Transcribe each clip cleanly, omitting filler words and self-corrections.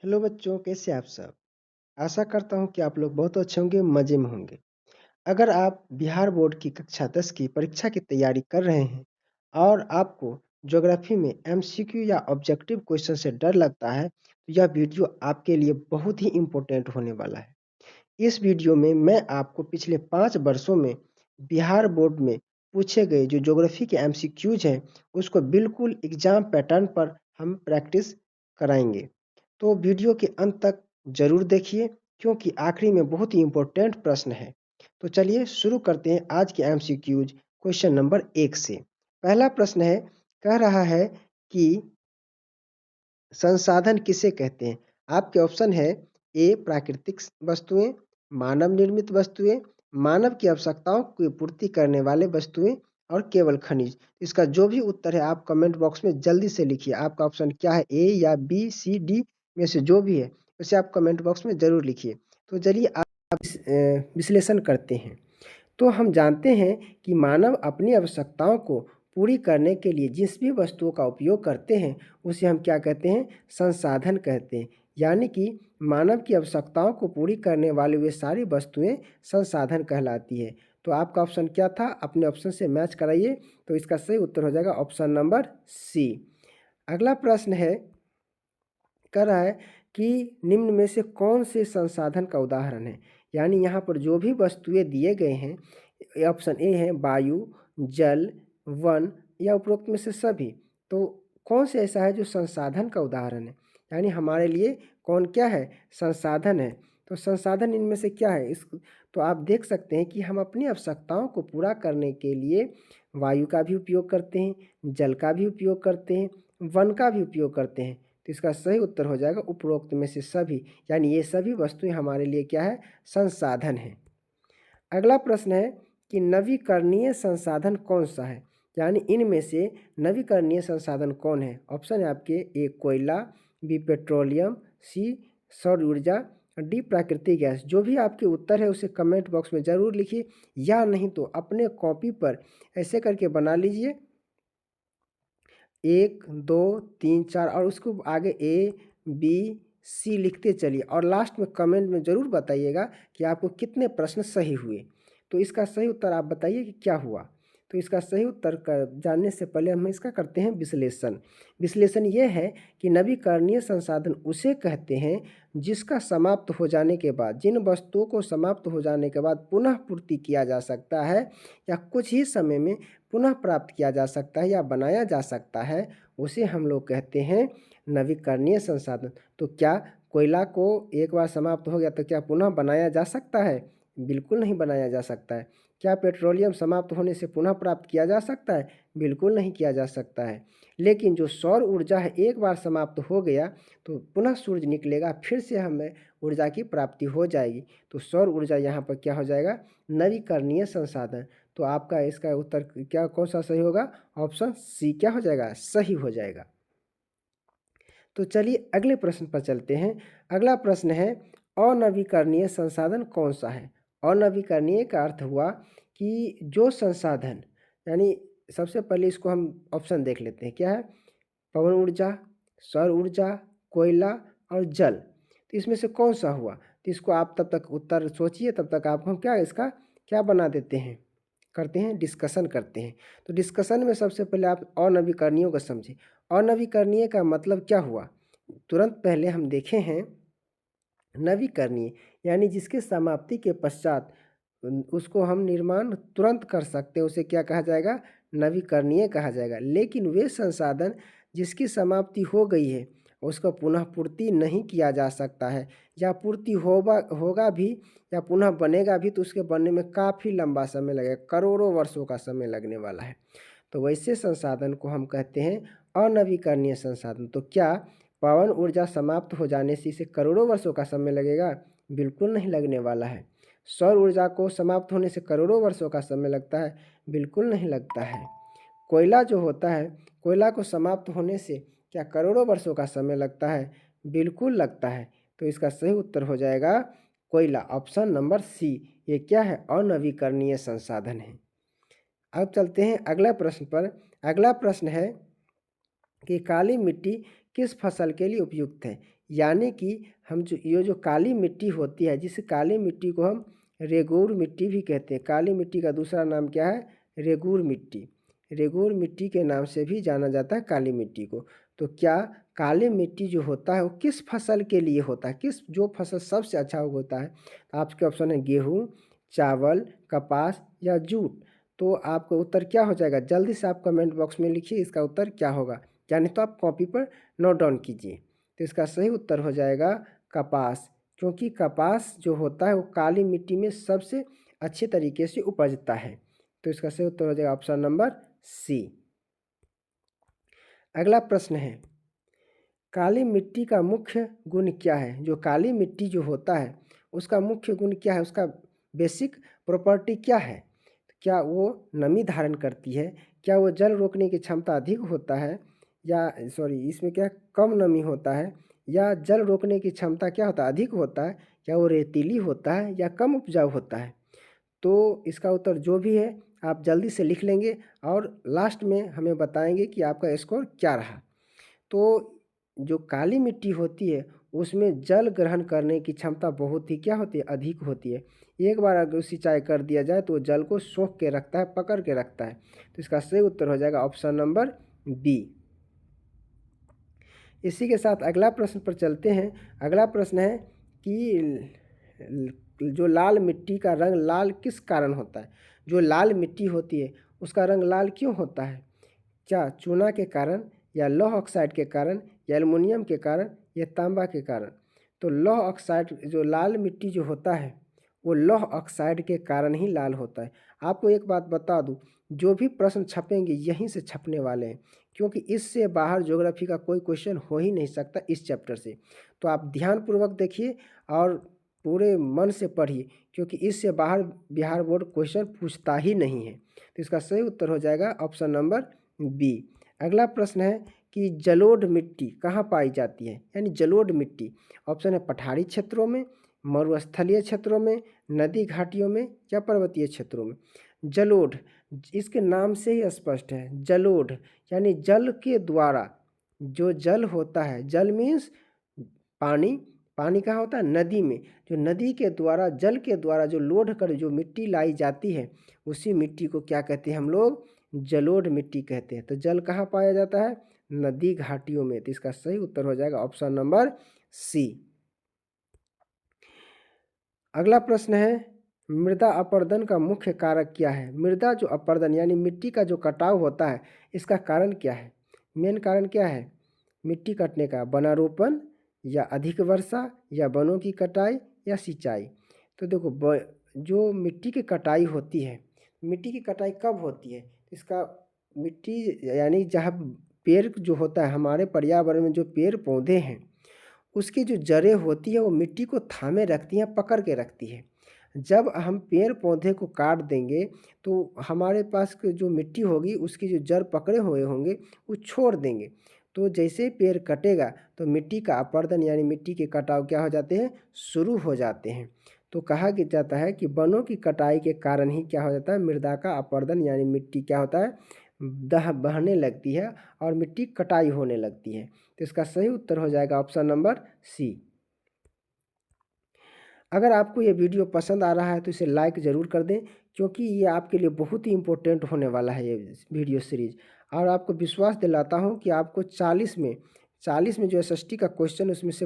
Hello बच्चों, कैसे आप सब? आशा करता हूँ कि आप लोग बहुत अच्छे होंगे, मज़े में होंगे। अगर आप बिहार बोर्ड की कक्षा 10 की परीक्षा की तैयारी कर रहे हैं और आपको ज्योग्राफी में एमसीक्यू या ऑब्जेक्टिव क्वेश्चन से डर लगता है, तो यह वीडियो आपके लिए बहुत ही इम्पोर्टेंट होने वाला है। इस वीडियो में मैं आपको पिछले 5 वर्षों में बिहार बोर्ड में पूछे गए जो ज्योग्राफी के एमसीक्यूज हैं, उसको बिल्कुल एग्जाम पैटर्न पर हम प्रैक्टिस कराएंगे। तो वीडियो के अंत तक ज़रूर देखिए, क्योंकि आखिरी में बहुत ही इम्पोर्टेंट प्रश्न है। तो चलिए शुरू करते हैं आज के एमसीक्यूज क्वेश्चन नंबर 1 से। पहला प्रश्न है, कह रहा है कि संसाधन किसे कहते हैं? आपके ऑप्शन है ए प्राकृतिक वस्तुएं, मानव निर्मित वस्तुएं, मानव की आवश्यकताओं की पूर्ति करने वाले वस्तुएं और केवल खनिज। इसका जो भी उत्तर है आप कमेंट बॉक्स में जल्दी से लिखिए। आपका ऑप्शन क्या है, ए या बी सी डी में से जो भी है उसे आप कमेंट बॉक्स में ज़रूर लिखिए। तो चलिए आप विश्लेषण करते हैं। तो हम जानते हैं कि मानव अपनी आवश्यकताओं को पूरी करने के लिए जिस भी वस्तुओं का उपयोग करते हैं उसे हम क्या कहते हैं, संसाधन कहते हैं। यानी कि मानव की आवश्यकताओं को पूरी करने वाली वे सारी वस्तुएं संसाधन कहलाती है। तो आपका ऑप्शन क्या था, अपने ऑप्शन से मैच कराइए। तो इसका सही उत्तर हो जाएगा ऑप्शन नंबर सी। अगला प्रश्न है, कह रहा है कि निम्न में से कौन से संसाधन का उदाहरण है। यानी यहाँ पर जो भी वस्तुएं दिए गए हैं, ऑप्शन ए है वायु, जल, वन या उपरोक्त में से सभी। तो कौन से ऐसा है जो संसाधन का उदाहरण है, यानी हमारे लिए कौन क्या है, संसाधन है। तो संसाधन इनमें से क्या है इस, तो आप देख सकते हैं कि हम अपनी आवश्यकताओं को पूरा करने के लिए वायु का भी उपयोग करते हैं, जल का भी उपयोग करते हैं, वन का भी उपयोग करते हैं। तो इसका सही उत्तर हो जाएगा उपरोक्त में से सभी, यानी ये सभी वस्तुएं हमारे लिए क्या है, संसाधन है। अगला प्रश्न है कि नवीकरणीय संसाधन कौन सा है, यानी इनमें से नवीकरणीय संसाधन कौन है। ऑप्शन है आपके, ए कोयला, बी पेट्रोलियम, सी सौर ऊर्जा, डी प्राकृतिक गैस। जो भी आपके उत्तर है उसे कमेंट बॉक्स में ज़रूर लिखिए, या नहीं तो अपने कॉपी पर ऐसे करके बना लीजिए 1 2 3 4 और उसको आगे ए बी सी लिखते चलिए और लास्ट में कमेंट में ज़रूर बताइएगा कि आपको कितने प्रश्न सही हुए। तो इसका सही उत्तर आप बताइए कि क्या हुआ। तो इसका सही उत्तर जानने से पहले हम इसका करते हैं विश्लेषण। विश्लेषण ये है कि नवीकरणीय संसाधन उसे कहते हैं जिसका समाप्त हो जाने के बाद, जिन वस्तुओं को समाप्त हो जाने के बाद पुनः पूर्ति किया जा सकता है या कुछ ही समय में पुनः प्राप्त किया जा सकता है या बनाया जा सकता है, उसे हम लोग कहते हैं नवीकरणीय संसाधन। तो क्या कोयला को एक बार समाप्त हो गया तो क्या पुनः बनाया जा सकता है? बिल्कुल नहीं बनाया जा सकता है। क्या पेट्रोलियम समाप्त होने से पुनः प्राप्त किया जा सकता है? बिल्कुल नहीं किया जा सकता है। लेकिन जो सौर ऊर्जा है, एक बार समाप्त हो गया तो पुनः सूरज निकलेगा, फिर से हमें ऊर्जा की प्राप्ति हो जाएगी। तो सौर ऊर्जा यहाँ पर क्या हो जाएगा, नवीकरणीय संसाधन। तो आपका इसका उत्तर क्या कौन सा सही होगा, ऑप्शन सी क्या हो जाएगा, सही हो जाएगा। तो चलिए अगले प्रश्न पर चलते हैं। अगला प्रश्न है, अनवीकरणीय संसाधन कौन सा है। अनवीकरणीय का अर्थ हुआ कि जो संसाधन, यानी सबसे पहले इसको हम ऑप्शन देख लेते हैं, क्या है, पवन ऊर्जा, सौर ऊर्जा, कोयला और जल। तो इसमें से कौन सा हुआ। तो इसको आप तब तक उत्तर सोचिए, तब तक आप हम क्या इसका क्या बना देते हैं, करते हैं डिस्कशन करते हैं। तो डिस्कशन में सबसे पहले आप अनवीकरणीय को समझें। अनवीकरणीय का मतलब क्या हुआ, तुरंत पहले हम देखे हैं नवीकरणीय, यानी जिसके समाप्ति के पश्चात उसको हम निर्माण तुरंत कर सकते हैं, उसे क्या कहा जाएगा, नवीकरणीय कहा जाएगा। लेकिन वे संसाधन जिसकी समाप्ति हो गई है उसको पुनः पूर्ति नहीं किया जा सकता है, या पूर्ति होगा भी या पुनः बनेगा भी तो उसके बनने में काफ़ी लंबा समय लगेगा, करोड़ों वर्षों का समय लगने वाला है। तो वैसे संसाधन को हम कहते हैं अनवीकरणीय संसाधन। तो क्या पवन ऊर्जा समाप्त हो जाने से इसे करोड़ों वर्षों का समय लगेगा? बिल्कुल नहीं लगने वाला है। सौर ऊर्जा को समाप्त होने से करोड़ों वर्षों का समय लगता है? बिल्कुल नहीं लगता है। कोयला जो होता है, कोयला को समाप्त होने से क्या करोड़ों वर्षों का समय लगता है? बिल्कुल लगता है। तो इसका सही उत्तर हो जाएगा कोयला, ऑप्शन नंबर सी। ये क्या है, अनवीकरणीय संसाधन है। अब चलते हैं अगला प्रश्न पर। अगला प्रश्न है कि काली मिट्टी किस फसल के लिए उपयुक्त है। यानी कि हम जो ये जो काली मिट्टी होती है, जिस काली मिट्टी को हम रेगूर मिट्टी भी कहते हैं। काली मिट्टी का दूसरा नाम क्या है? रेगूर मिट्टी। रेगूर मिट्टी के नाम से भी जाना जाता है काली मिट्टी को। तो क्या काली मिट्टी जो होता है वो किस फसल के लिए होता है? किस जो फसल सबसे अच्छा होता है? आपके ऑप्शन है गेहूँ, चावल, कपास या जूट। तो आपका उत्तर क्या हो जाएगा? जल्दी से आप कमेंट बॉक्स में लिखिए इसका उत्तर क्या होगा, या नहीं तो आप कॉपी पर नोट डाउन कीजिए। तो इसका सही उत्तर हो जाएगा कपास, क्योंकि कपास जो होता है वो काली मिट्टी में सबसे अच्छे तरीके से उपजता है। तो इसका सही उत्तर हो जाएगा ऑप्शन नंबर सी। अगला प्रश्न है, काली मिट्टी का मुख्य गुण क्या है? जो काली मिट्टी जो होता है उसका मुख्य गुण क्या है? उसका बेसिक प्रॉपर्टी क्या है? क्या वो नमी धारण करती है? क्या वो जल रोकने की क्षमता अधिक होता है? या सॉरी, इसमें क्या कम नमी होता है? या जल रोकने की क्षमता क्या होता है? अधिक होता है? क्या वो रेतीली होता है या कम उपजाऊ होता है? तो इसका उत्तर जो भी है आप जल्दी से लिख लेंगे और लास्ट में हमें बताएंगे कि आपका स्कोर क्या रहा। तो जो काली मिट्टी होती है उसमें जल ग्रहण करने की क्षमता बहुत ही क्या होती है? अधिक होती है। एक बार अगर सिंचाई कर दिया जाए तो जल को सोख के रखता है, पकड़ के रखता है। तो इसका सही उत्तर हो जाएगा ऑप्शन नंबर बी। इसी के साथ अगला प्रश्न पर चलते हैं। अगला प्रश्न है कि जो लाल मिट्टी का रंग लाल किस कारण होता है? जो लाल मिट्टी होती है उसका रंग लाल क्यों होता है? क्या चूना के कारण, या लौह ऑक्साइड के कारण, या एल्युमिनियम के कारण, या तांबा के कारण? तो लौह ऑक्साइड, जो लाल मिट्टी जो होता है वो लौह ऑक्साइड के कारण ही लाल होता है। आपको एक बात बता दूं, जो भी प्रश्न छपेंगे यहीं से छपने वाले हैं, क्योंकि इससे बाहर ज्योग्राफी का कोई क्वेश्चन हो ही नहीं सकता इस चैप्टर से। तो आप ध्यानपूर्वक देखिए और पूरे मन से पढ़िए, क्योंकि इससे बाहर बिहार बोर्ड क्वेश्चन पूछता ही नहीं है। तो इसका सही उत्तर हो जाएगा ऑप्शन नंबर बी। अगला प्रश्न है कि जलोढ़ मिट्टी कहाँ पाई जाती है? यानी जलोढ़ मिट्टी, ऑप्शन है पठारी क्षेत्रों में, मरुस्थलीय क्षेत्रों में, नदी घाटियों में, या पर्वतीय क्षेत्रों में। जलोढ़, इसके नाम से ही स्पष्ट है, जलोढ़ यानी जल के द्वारा जो जल होता है, जल मीन्स पानी। पानी कहाँ होता है? नदी में। जो नदी के द्वारा, जल के द्वारा जो लोढ़ कर जो मिट्टी लाई जाती है उसी मिट्टी को क्या कहते हैं हम लोग? जलोढ़ मिट्टी कहते हैं। तो जल कहाँ पाया जाता है? नदी घाटियों में। तो इसका सही उत्तर हो जाएगा ऑप्शन नंबर सी। अगला प्रश्न है, मृदा अपरदन का मुख्य कारक क्या है? मृदा जो अपरदन यानी मिट्टी का जो कटाव होता है इसका कारण क्या है? मेन कारण क्या है मिट्टी कटने का? वनारोपण, या अधिक वर्षा, या वनों की कटाई, या सिंचाई? तो देखो, जो मिट्टी की कटाई होती है, मिट्टी की कटाई कब होती है? इसका मिट्टी यानी जहाँ पेड़ जो होता है, हमारे पर्यावरण में जो पेड़ पौधे हैं उसकी जो जड़ें होती है वो मिट्टी को थामे रखती हैं, पकड़ के रखती है। जब हम पेड़ पौधे को काट देंगे तो हमारे पास जो मिट्टी होगी उसकी जो जड़ पकड़े हुए होंगे वो छोड़ देंगे। तो जैसे पेड़ कटेगा तो मिट्टी का अपरदन यानी मिट्टी के कटाव क्या हो जाते हैं? शुरू हो जाते हैं। तो कहा जाता है कि वनों की कटाई के कारण ही क्या हो जाता है? मृदा का अपरदन यानी मिट्टी क्या होता है? बहने लगती है और मिट्टी कटाई होने लगती है। तो इसका सही उत्तर हो जाएगा ऑप्शन नंबर सी। अगर आपको ये वीडियो पसंद आ रहा है तो इसे लाइक ज़रूर कर दें, क्योंकि ये आपके लिए बहुत ही इम्पोर्टेंट होने वाला है ये वीडियो सीरीज। और आपको विश्वास दिलाता हूँ कि आपको 40 में जो एसएसटी का क्वेश्चन उसमें से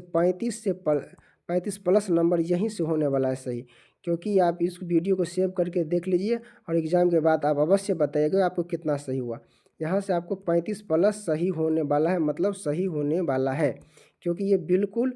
35 प्लस नंबर यहीं से होने वाला है सही। क्योंकि आप इस वीडियो को सेव करके देख लीजिए और एग्ज़ाम के बाद आप अवश्य बताइएगा आपको कितना सही हुआ। यहाँ से आपको 35 प्लस सही होने वाला है, मतलब सही होने वाला है, क्योंकि ये बिल्कुल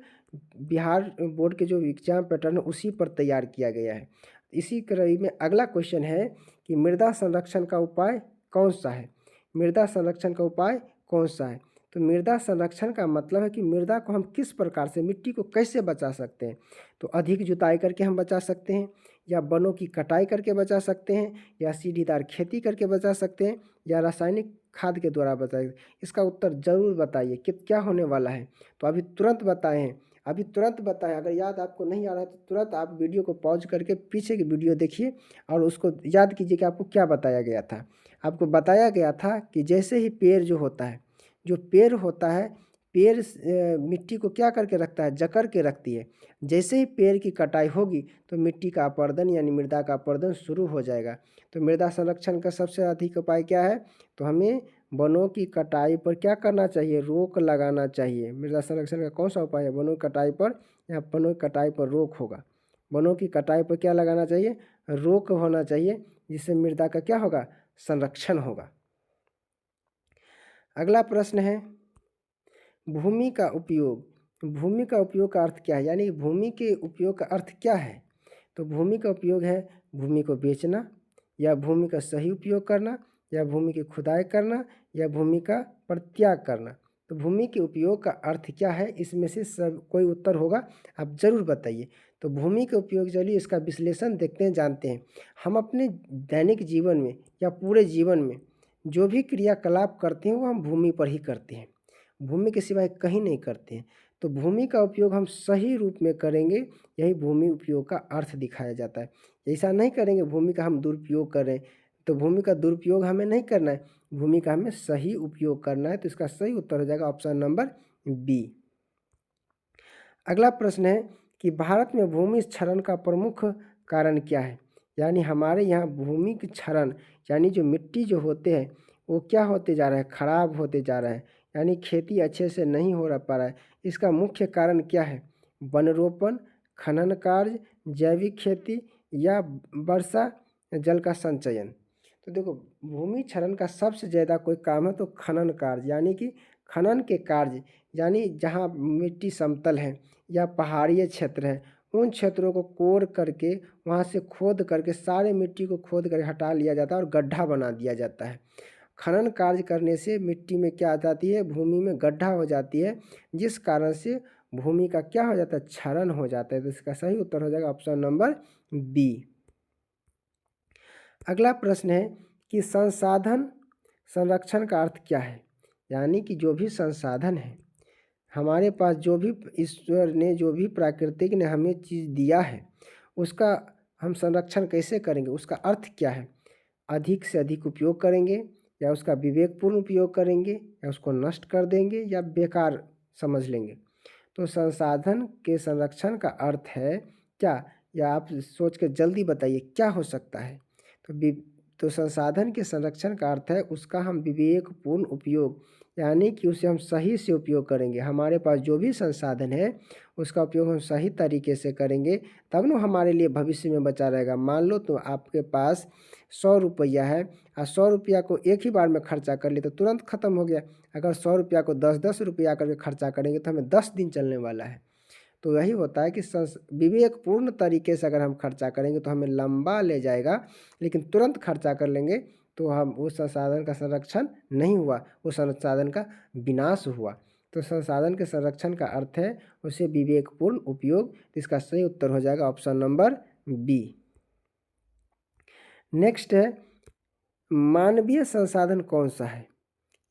बिहार बोर्ड के जो एग्जाम पैटर्न है उसी पर तैयार किया गया है। इसी कड़ी में अगला क्वेश्चन है कि मृदा संरक्षण का उपाय कौन सा है? मृदा संरक्षण का उपाय कौन सा है? तो मृदा संरक्षण का मतलब है कि मृदा को हम किस प्रकार से, मिट्टी को कैसे बचा सकते हैं? तो अधिक जुताई करके हम बचा सकते हैं, या वनों की कटाई करके बचा सकते हैं, या सीढ़ीदार खेती करके बचा सकते हैं, या रासायनिक खाद के द्वारा बचा। इसका उत्तर ज़रूर बताइए कि क्या होने वाला है। तो अभी तुरंत बताएं, अभी तुरंत बताएं। अगर याद आपको नहीं आ रहा है तो तुरंत आप वीडियो को पॉज करके पीछे की वीडियो देखिए और उसको याद कीजिए कि आपको क्या बताया गया था। आपको बताया गया था कि जैसे ही पेड़ जो होता है, जो पेड़ होता है पेड़ मिट्टी को क्या करके रखता है, जकड़ के रखती है। जैसे ही पेड़ की कटाई होगी तो मिट्टी का अपरदन यानी मृदा का अपरदन शुरू हो जाएगा। तो मृदा संरक्षण का सबसे अधिक उपाय क्या है, तो हमें वनों की कटाई पर क्या करना चाहिए, रोक लगाना चाहिए। मृदा संरक्षण का कौन सा उपाय है, वनों की कटाई पर या वनों की कटाई पर रोक होगा। वनों की कटाई पर क्या लगाना चाहिए, रोक होना चाहिए, जिससे मृदा का क्या होगा, संरक्षण होगा। अगला प्रश्न है भूमि का उपयोग। भूमि का उपयोग का अर्थ क्या है, यानी भूमि के उपयोग का अर्थ क्या है। तो भूमि का उपयोग है भूमि को बेचना, या भूमि का सही उपयोग करना, या भूमि की खुदाई करना, या भूमि का परित्याग करना। तो भूमि के उपयोग का अर्थ क्या है, इसमें से सब कोई उत्तर होगा, आप ज़रूर बताइए। तो भूमि के उपयोग, चलिए इसका विश्लेषण देखते हैं, जानते हैं। हम अपने दैनिक जीवन में या पूरे जीवन में जो भी क्रियाकलाप करते हैं वो हम भूमि पर ही करते हैं, भूमि के सिवाय कहीं नहीं करते हैं। तो भूमि का उपयोग हम सही रूप में करेंगे, यही भूमि उपयोग का अर्थ दिखाया जाता है। ऐसा नहीं करेंगे भूमि का हम दुरुपयोग करें, तो भूमि का दुरुपयोग हमें नहीं करना है, भूमि का हमें सही उपयोग करना है। तो इसका सही उत्तर हो जाएगा ऑप्शन नंबर बी। अगला प्रश्न है कि भारत में भूमि क्षरण का प्रमुख कारण क्या है। यानी हमारे यहाँ भूमि की क्षरण यानी जो मिट्टी जो होते हैं वो क्या होते जा रहा है, खराब होते जा रहा है, यानी खेती अच्छे से नहीं हो पा रहा है। इसका मुख्य कारण क्या है, वनरोपण, खनन कार्य, जैविक खेती, या वर्षा जल का संचयन। तो देखो भूमि क्षरण का सबसे ज़्यादा कोई काम है तो खनन कार्य, यानी कि खनन के कार्य, यानी जहाँ मिट्टी समतल है या पहाड़ीय क्षेत्र है उन क्षेत्रों को कोड़ करके वहाँ से खोद करके सारे मिट्टी को खोद कर हटा लिया जाता है और गड्ढा बना दिया जाता है। खनन कार्य करने से मिट्टी में क्या आ जाती है, भूमि में गड्ढा हो जाती है, जिस कारण से भूमि का क्या हो जाता है, क्षरण हो जाता है। तो इसका सही उत्तर हो जाएगा ऑप्शन नंबर बी। अगला प्रश्न है कि संसाधन संरक्षण का अर्थ क्या है। यानी कि जो भी संसाधन है हमारे पास, जो भी ईश्वर ने, जो भी प्राकृतिक ने हमें चीज़ दिया है उसका हम संरक्षण कैसे करेंगे, उसका अर्थ क्या है। अधिक से अधिक उपयोग करेंगे, या उसका विवेकपूर्ण उपयोग करेंगे, या उसको नष्ट कर देंगे, या बेकार समझ लेंगे। तो संसाधन के संरक्षण का अर्थ है क्या, या आप सोच के जल्दी बताइए क्या हो सकता है। तो तो संसाधन के संरक्षण का अर्थ है उसका हम विवेकपूर्ण उपयोग, यानी कि उसे हम सही से उपयोग करेंगे। हमारे पास जो भी संसाधन है उसका उपयोग हम सही तरीके से करेंगे, तब ना हमारे लिए भविष्य में बचा रहेगा। मान लो तो आपके पास 100 रुपया है और 100 रुपया को एक ही बार में खर्चा कर लिए तो तुरंत ख़त्म हो गया। अगर 100 रुपया को 10-10 रुपया करके खर्चा करेंगे तो हमें 10 दिन चलने वाला है। तो यही होता है कि विवेकपूर्ण तरीके से अगर हम खर्चा करेंगे तो हमें लंबा ले जाएगा, लेकिन तुरंत खर्चा कर लेंगे तो हम उस संसाधन का संरक्षण नहीं हुआ, उस संसाधन का विनाश हुआ। तो संसाधन के संरक्षण का अर्थ है उसे विवेकपूर्ण उपयोग। इसका सही उत्तर हो जाएगा ऑप्शन नंबर बी। नेक्स्ट है मानवीय संसाधन कौन सा है।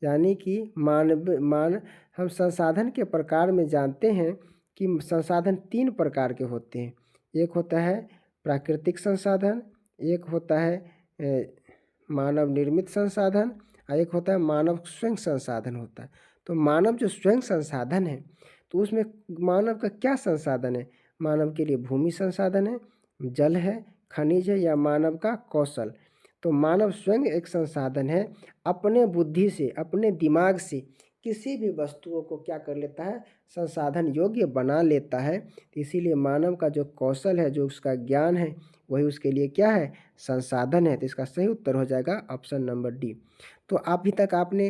यानी कि हम संसाधन के प्रकार में जानते हैं कि संसाधन 3 प्रकार के होते हैं। एक होता है प्राकृतिक संसाधन, एक होता है मानव निर्मित संसाधन, और एक होता है मानव स्वयं संसाधन होता है। तो मानव जो स्वयं संसाधन है तो उसमें मानव का क्या संसाधन है, मानव के लिए भूमि संसाधन है, जल है, खनिज है, या मानव का कौशल। तो मानव स्वयं एक संसाधन है, अपने बुद्धि से, अपने दिमाग से किसी भी वस्तुओं को क्या कर लेता है, संसाधन योग्य बना लेता है। इसीलिए मानव का जो कौशल है, जो उसका ज्ञान है, वही उसके लिए क्या है, संसाधन है। तो इसका सही उत्तर हो जाएगा ऑप्शन नंबर डी। तो अभी तक आपने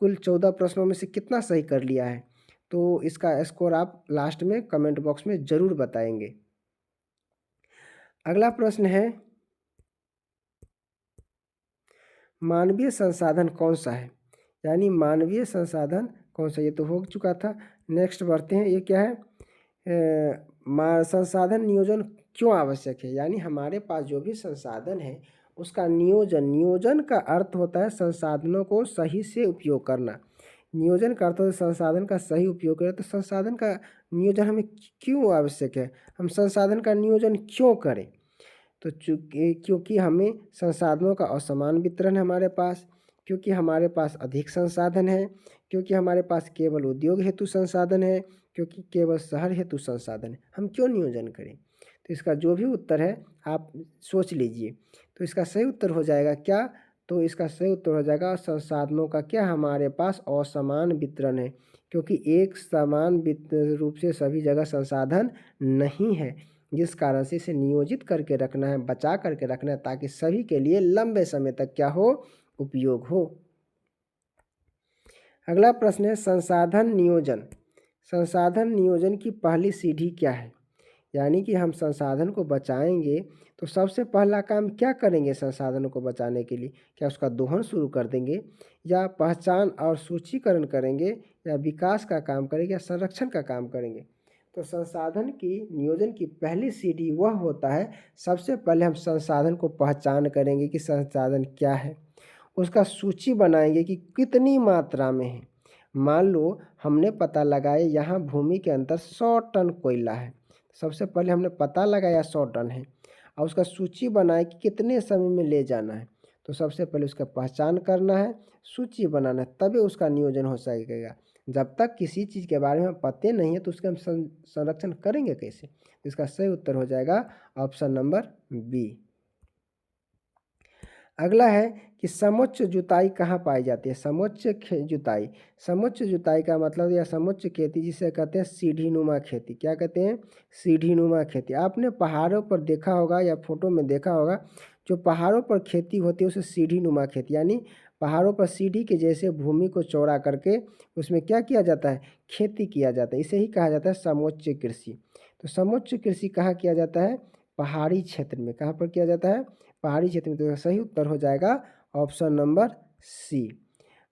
कुल 14 प्रश्नों में से कितना सही कर लिया है, तो इसका स्कोर आप लास्ट में कमेंट बॉक्स में ज़रूर बताएंगे। अगला प्रश्न है मानवीय संसाधन कौन सा है। यानी मानवीय संसाधन कौन सा, ये तो हो चुका था। नेक्स्ट बढ़ते हैं, ये क्या है, संसाधन नियोजन क्यों आवश्यक है। यानी हमारे पास जो भी संसाधन है उसका नियोजन का अर्थ होता है संसाधनों को सही से उपयोग करना। नियोजन का अर्थ होता है संसाधन का सही उपयोग करें। तो संसाधन का नियोजन हमें क्यों आवश्यक है, हम संसाधन का नियोजन क्यों करें। तो क्योंकि हमें संसाधनों का असमान वितरण है हमारे पास, क्योंकि हमारे पास अधिक संसाधन है, क्योंकि हमारे पास केवल उद्योग हेतु संसाधन है, क्योंकि केवल शहर हेतु संसाधन है, हम क्यों नियोजन करें। तो इसका जो भी उत्तर है आप सोच लीजिए। तो इसका सही उत्तर हो जाएगा क्या, तो इसका सही उत्तर हो जाएगा संसाधनों का क्या हमारे पास असमान वितरण है, क्योंकि एक समान रूप से सभी जगह संसाधन नहीं है, जिस कारण से इसे नियोजित करके रखना है, बचा करके रखना है, ताकि सभी के लिए लंबे समय तक क्या हो, उपयोग हो। अगला प्रश्न है संसाधन नियोजन। संसाधन नियोजन की पहली सीढ़ी क्या है, यानी कि हम संसाधन को बचाएंगे तो सबसे पहला काम क्या करेंगे संसाधनों को बचाने के लिए, क्या उसका दोहन शुरू कर देंगे, या पहचान और सूचीकरण करेंगे, या विकास का काम करेंगे, या संरक्षण का काम करेंगे। तो संसाधन की नियोजन की पहली सीढ़ी वह होता है, सबसे पहले हम संसाधन को पहचान करेंगे कि संसाधन क्या है, उसका सूची बनाएंगे कि कितनी मात्रा में है। मान लो हमने पता लगाया यहाँ भूमि के अंदर 100 टन कोयला है, सबसे पहले हमने पता लगाया 100 टन है, और उसका सूची बनाए कि कितने समय में ले जाना है। तो सबसे पहले उसका पहचान करना है, सूची बनाना है, तभी उसका नियोजन हो सकेगा। जब तक किसी चीज़ के बारे में पते नहीं है तो उसका हम संरक्षण करेंगे कैसे। इसका सही उत्तर हो जाएगा ऑप्शन नंबर बी। अगला है कि समोच्च जुताई कहाँ पाई जाती है। समोच्च जुताई, समोच्च जुताई का मतलब या समोच्च खेती जिसे कहते हैं सीढ़ीनुमा खेती। क्या कहते हैं, सीढ़ीनुमा खेती। आपने पहाड़ों पर देखा होगा या फोटो में देखा होगा, जो पहाड़ों पर खेती होती है उसे सीढ़ीनुमा खेती, यानी पहाड़ों पर सीढ़ी के जैसे भूमि को चौड़ा करके उसमें क्या किया जाता है, खेती किया जाता है। इसे ही कहा जाता है समोच्च कृषि। तो समोच्च कृषि कहाँ किया जाता है, पहाड़ी क्षेत्र में। कहाँ पर किया जाता है, पहाड़ी क्षेत्र में। तो सही उत्तर हो जाएगा ऑप्शन नंबर सी।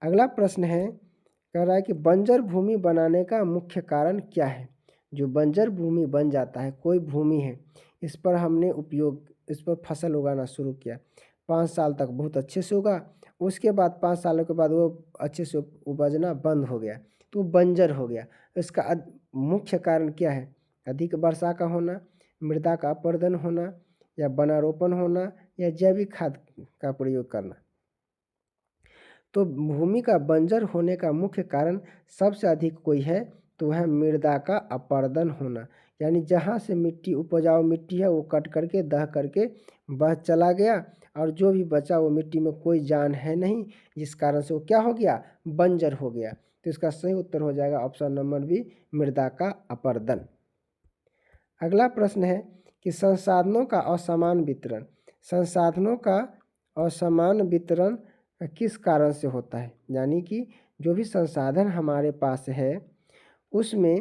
अगला प्रश्न है, कह रहा है कि बंजर भूमि बनाने का मुख्य कारण क्या है। जो बंजर भूमि बन जाता है, कोई भूमि है, इस पर हमने इस पर फसल उगाना शुरू किया, 5 साल तक बहुत अच्छे से उगा, उसके बाद 5 सालों के बाद वो अच्छे से उपजना बंद हो गया, तो बंजर हो गया। इसका मुख्य कारण क्या है, अधिक वर्षा का होना, मृदा का अपरदन होना, या वनारोपण होना, या जैविक खाद का प्रयोग करना। तो भूमि का बंजर होने का मुख्य कारण सबसे अधिक कोई है तो वह मृदा का अपरदन होना, यानी जहाँ से मिट्टी, उपजाऊ मिट्टी है, वो कट करके दह करके बह चला गया, और जो भी बचा वो मिट्टी में कोई जान है नहीं, जिस कारण से वो क्या हो गया, बंजर हो गया। तो इसका सही उत्तर हो जाएगा ऑप्शन नंबर बी, मृदा का अपरदन। अगला प्रश्न है कि संसाधनों का असमान वितरण। संसाधनों का असमान वितरण किस कारण से होता है, यानी कि जो भी संसाधन हमारे पास है उसमें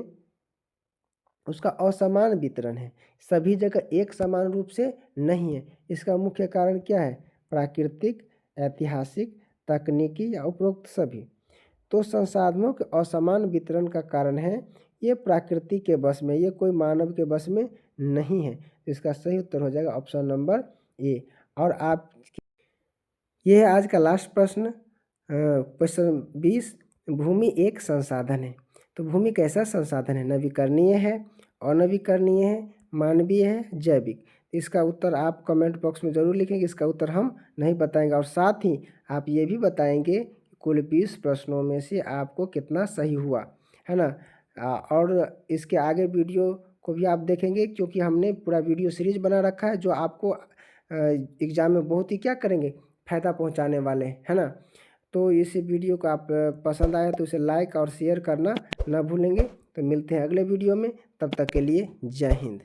उसका असमान वितरण है, सभी जगह एक समान रूप से नहीं है। इसका मुख्य कारण क्या है, प्राकृतिक, ऐतिहासिक, तकनीकी, या उपरोक्त सभी। तो संसाधनों के असमान वितरण का कारण है ये प्रकृति के बस में, ये कोई मानव के बस में नहीं है। इसका सही उत्तर हो जाएगा ऑप्शन नंबर ए। और आप, ये है आज का लास्ट प्रश्न, क्वेश्चन 20। भूमि एक संसाधन है, तो भूमि कैसा संसाधन है, नवीकरणीय है, अनवीकरणीय है, मानवीय है, जैविक। इसका उत्तर आप कमेंट बॉक्स में ज़रूर लिखेंगे, इसका उत्तर हम नहीं बताएंगे। और साथ ही आप ये भी बताएंगे कुल 20 प्रश्नों में से आपको कितना सही हुआ, है ना। और इसके आगे वीडियो को भी आप देखेंगे, क्योंकि हमने पूरा वीडियो सीरीज बना रखा है जो आपको एग्ज़ाम में बहुत ही क्या करेंगे, फ़ायदा पहुंचाने वाले, है ना। तो इस वीडियो को आप पसंद आया तो उसे लाइक और शेयर करना ना भूलेंगे। तो मिलते हैं अगले वीडियो में, तब तक के लिए जय हिंद।